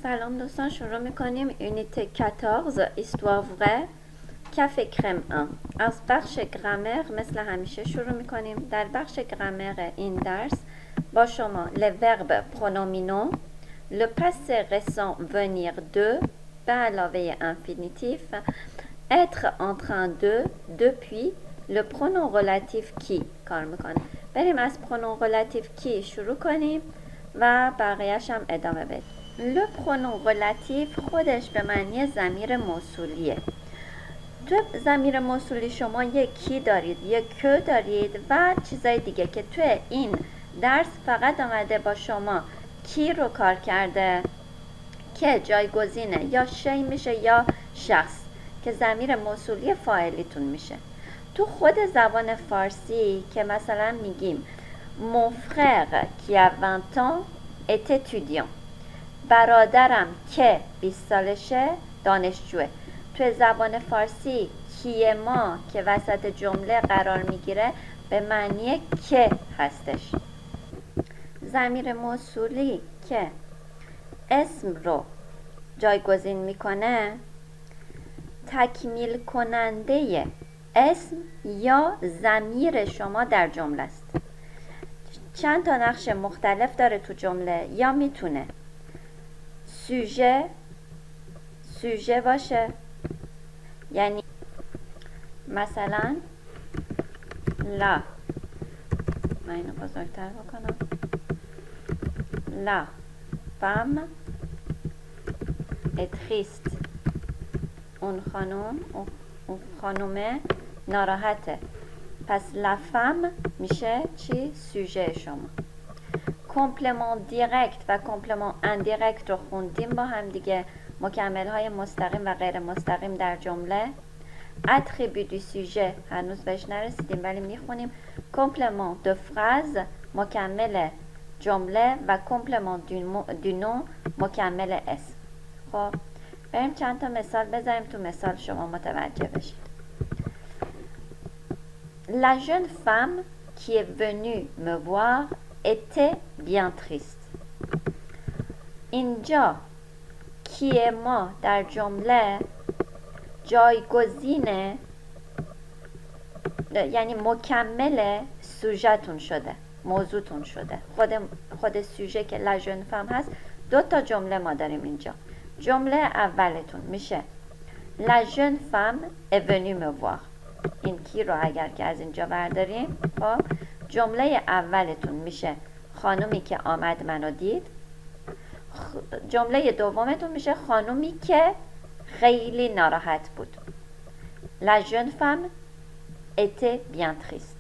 سلام دوستان، شروع میکنیم یونیت 14 Histoire vraie کف کرم 1. از بخش گرامر مثل همیشه شروع میکنیم. در بخش گرامر این درس با شما le verbe pronominaux, le passé récent venir de به علاوه infinitif, être en train de, depuis, le pronom relatif qui کار میکنه. بریم از pronom relatif qui شروع کنیم و بقیه‌اش هم ادامه بدیم. le pronom relatif خودش به معنی ضمیر موصولیه. تو ضمیر موصولی شما یک کی دارید، یک که دارید و چیزای دیگه که توی این درس فقط آمده با شما کی رو کار کرده که جایگزینه یا شی میشه یا شخص که ضمیر موصولی فاعلیتون میشه. تو خود زبان فارسی که مثلا میگیم mon frère qui a 20 ans est étudiant، برادرم که 20 سالشه دانشجوه. توی زبان فارسی کیه ما که وسط جمله قرار میگیره به معنی که هستش. ضمیر موصولی که اسم رو جایگزین میکنه تکمیل کننده اسم یا ضمیر شما در جمله است. چند تا نقش مختلف داره تو جمله. یا میتونه سوژه باشه، یعنی مثلا لا، من اینو بزرگتر بکنم، لا femme est triste، اون خانومه ناراحته. پس لا فام میشه چی؟ سوژه شما. کمپلمان دیرکت و کمپلمان اندیرکت رو خوندیم با هم دیگه. مکمل های مستقیم و غیر مستقیم در جمله. اتریبیو دی سوژه هنوز بهش نرسیدیم ولی میخونیم. کمپلمان دو فراز مکمل جمله و کمپلمان دو نو مکمل اسم. خب بریم چند تا مثال بذاریم تو مثال شما متوجه بشید. La jeune femme qui est venue me voir était bien triste. اینجا کیه ما در جمله جایگزینه، یعنی مکمل سوژه‌تون شده، موضوعتون شده. خود سوژه که la jeune femme هست. دو تا جمله ما داریم اینجا. جمله اولتون میشه La jeune femme est venue me voir. این کی رو اگر که از اینجا برداریم، خب جمله اولتون میشه خانومی که آمد منو دید. جمله دومتون میشه خانومی که خیلی ناراحت بود. La jeune femme était bien triste.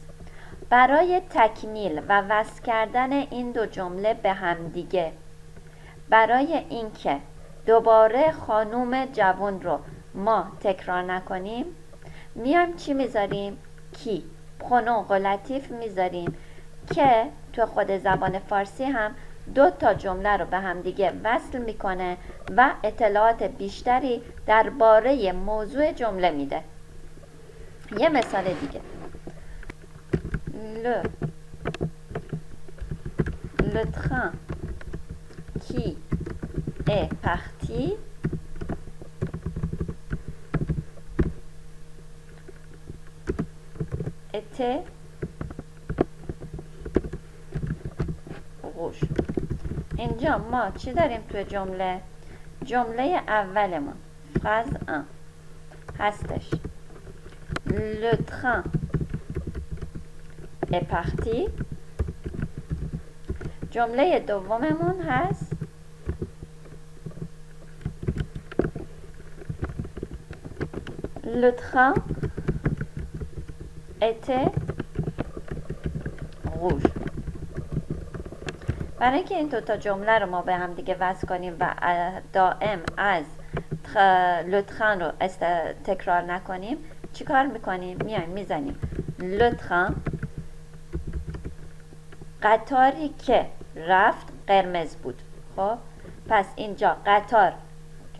برای تکمیل و وصل کردن این دو جمله به هم دیگه، برای اینکه دوباره خانوم جوان رو ما تکرار نکنیم، میایم چی میذاریم؟ کی، پرونوم relatif میذاریم که تو خود زبان فارسی هم دو تا جمله رو به هم دیگه وصل میکنه و اطلاعات بیشتری درباره موضوع جمله میده. یه مثال دیگه. Le train qui est parti était rouge. اینجا ما چی داریم توی جمله؟ جمله اولمون فراز 1 هستش Le train est parti. جمله دوممون هست Le train était rouge. برای اینکه این دوتا جمله رو ما به هم دیگه وصل کنیم و دائم از le train رو تکرار نکنیم، چی کار میکنیم؟ میایم میزنیم le train، قطاری که رفت قرمز بود. خب پس اینجا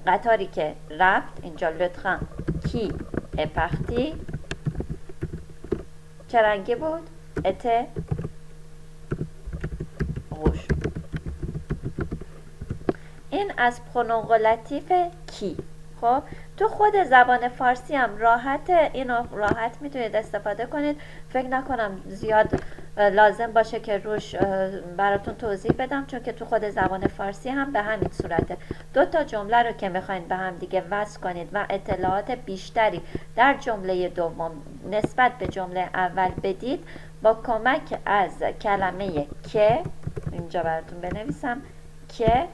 قطاری که رفت، اینجا le train qui est parti چه رنگی بود؟ était rouge. این از پرونون رلاتیو کی. خب تو خود زبان فارسی هم اینو راحت میتونید استفاده کنید. فکر نکنم زیاد لازم باشه که روش براتون توضیح بدم، چون که تو خود زبان فارسی هم به همین صورته. دو تا جمله رو که میخواین به هم دیگه وصل کنید و اطلاعات بیشتری در جمله دوم نسبت به جمله اول بدید، با کمک از کلمه که، اینجا براتون بنویسم، که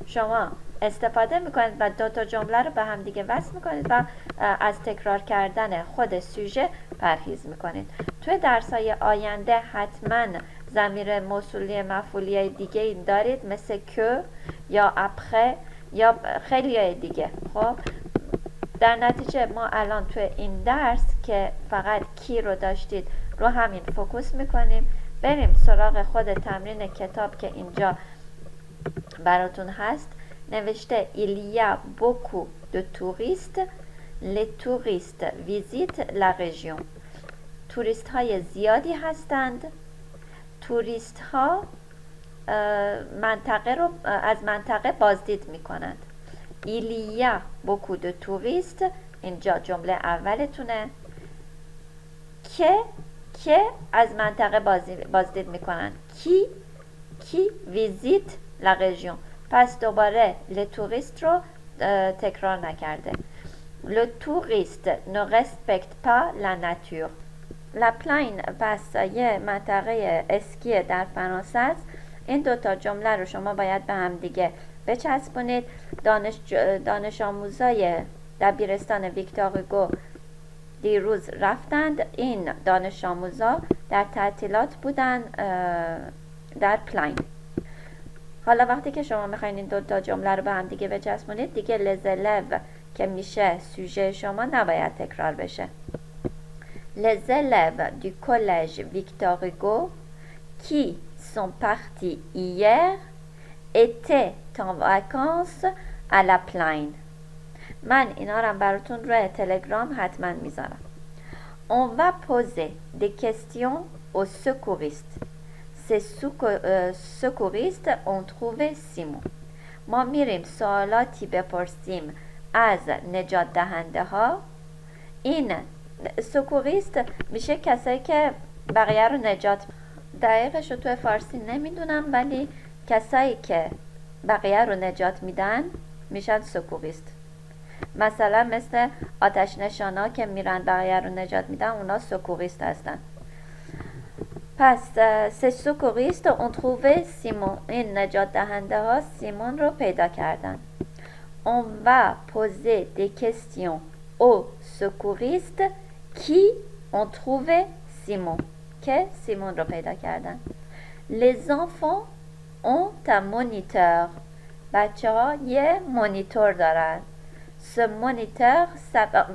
شما استفاده میکنید و دو تا جمله رو به هم دیگه وصل میکنید و از تکرار کردن خود سوژه پرهیز میکنید. توی درس‌های آینده حتما ضمیر موصولی مفعولی دیگه این دارید، مثل که یا اپره یا خیلی دیگه. خب در نتیجه ما الان توی این درس که فقط کی رو داشتید رو همین فوکوس میکنیم. بریم سراغ خود تمرین کتاب که اینجا براتون هست. نوشته Il y a beaucoup de touristes. Les touristes visitent la région. توریست های زیادی هستند. توریست ها منطقه رو از منطقه بازدید می کنند. Il y a beaucoup de touristes. اینجا جمله اولتونه که از منطقه بازدید می کنند. کی ویزیت la région. پس دوباره le touriste رو تکرار نکرده. Le touriste ne respecte pas la nature. La Plaine پس یه منطقه اسکی در فرانسه است. این دوتا جمله رو شما باید به هم دیگه بچسبونید. دانش آموزای دبیرستان ویکتور هوگو دیروز رفتند. این دانش آموزا در تعطیلات بودن در پلاین. حالا وقتی که شما میخواین این دو تا جمله رو به هم دیگه بچسبونید، دیگه لزلو که میشه سوژه شما نباید تکرار بشه. Les élèves du collège Victor Hugo qui sont partis hier étaient en vacances à la Plaine. من اینا رو براتون روی تلگرام حتما میذارم. On va poser des questions aux secouristes. Ces secouristes ont trouvé Simon. ما میریم سوالاتی بپرسیم از نجات دهنده ها. این سکوریست میشه کسایی که بقیه رو نجات، دقیقش رو توی فارسی نمیدونم، ولی کسایی که بقیه رو نجات میدن میشن سکوریست. مثلا مثل آتش نشانا که میرن بقیه رو نجات میدن، اونا سکوریست هستن. پس ces secouristes ont trouvé Simon. این نجات دهنده ها سیمون رو پیدا کردن. On va poser des questions aux secouristes qui ont trouvé Simon. که سیمون رو پیدا کردن. Les enfants ont un moniteur. بچه ها یه مانیتور دارن. Ce moniteur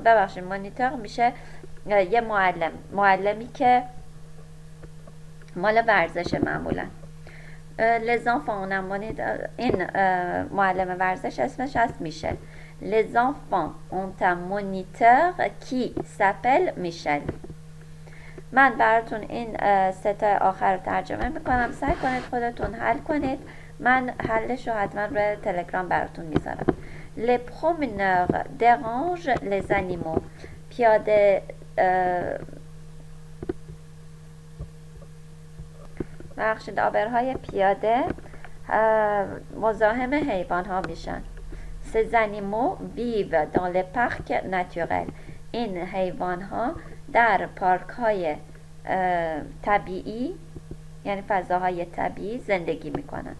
ببخشید مانیتور میشه یه معلمی که مال ورزش معمولا. Les enfants این معلم ورزش اسمش هست میشل. Les enfants ont un moniteur qui s'appelle میشل. من براتون این ستای آخر رو ترجمه میکنم. سعی کنید خودتون حل کنید. من حلش رو حتما روی تلگرام براتون میذارم. Les promeneurs dérangent les animaux. پیاده آبرهای پیاده مزاحم حیوان ها میشن. Ces animaux vivent dans les parcs naturels. این حیوان ها در پارک های طبیعی، یعنی فضاهای طبیعی زندگی میکنن.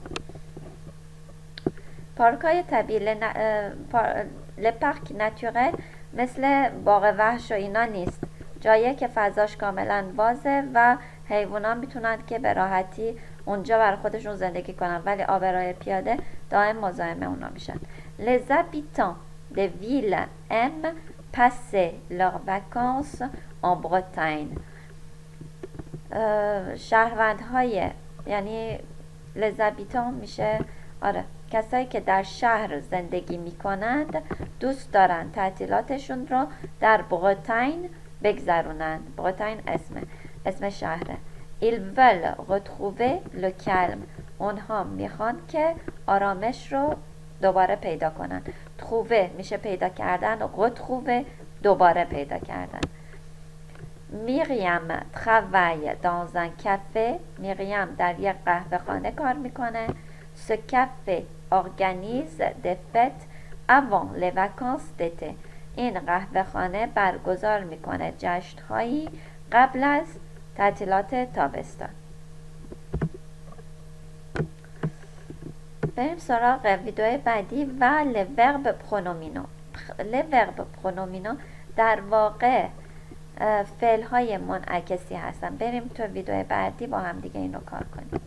پارک های طبیعی لپارک ناتورل مثل باغ وحش و اینا نیست. جایی که فضاش کاملا بازه و حیوانات میتونن که به راحتی اونجا برای خودشون زندگی کنن، ولی آبرهای پیاده دائم مزاحم اونا میشن. Les habitants des villes aiment passer leurs vacances en Bretagne. شهروندهای، یعنی les habitants میشه کسایی که در شهر زندگی میکنند دوست دارن تعطیلاتشون رو در برتاین بگذرونند. برتاین اسم شهره. Ils veulent retrouver le calme. اونها میخوان که آرامش رو دوباره پیدا کنن. trouver میشه پیدا کردن، retrouver دوباره پیدا کردن. میریم travaille dans un café. میریم در یک قهوه خانه کار میکنه. ce café organise des fêtes avant les vacances d'été. این قهوه خانه برگزار میکنه جشنهایی قبل از تعطیلات تابستان. بریم سراغ ویدیو بعدی و لورب پرونومینو. لورب پرونومینو در واقع فعل های منعکسی هستن. بریم تو ویدیو بعدی با هم دیگه اینو کار کنیم.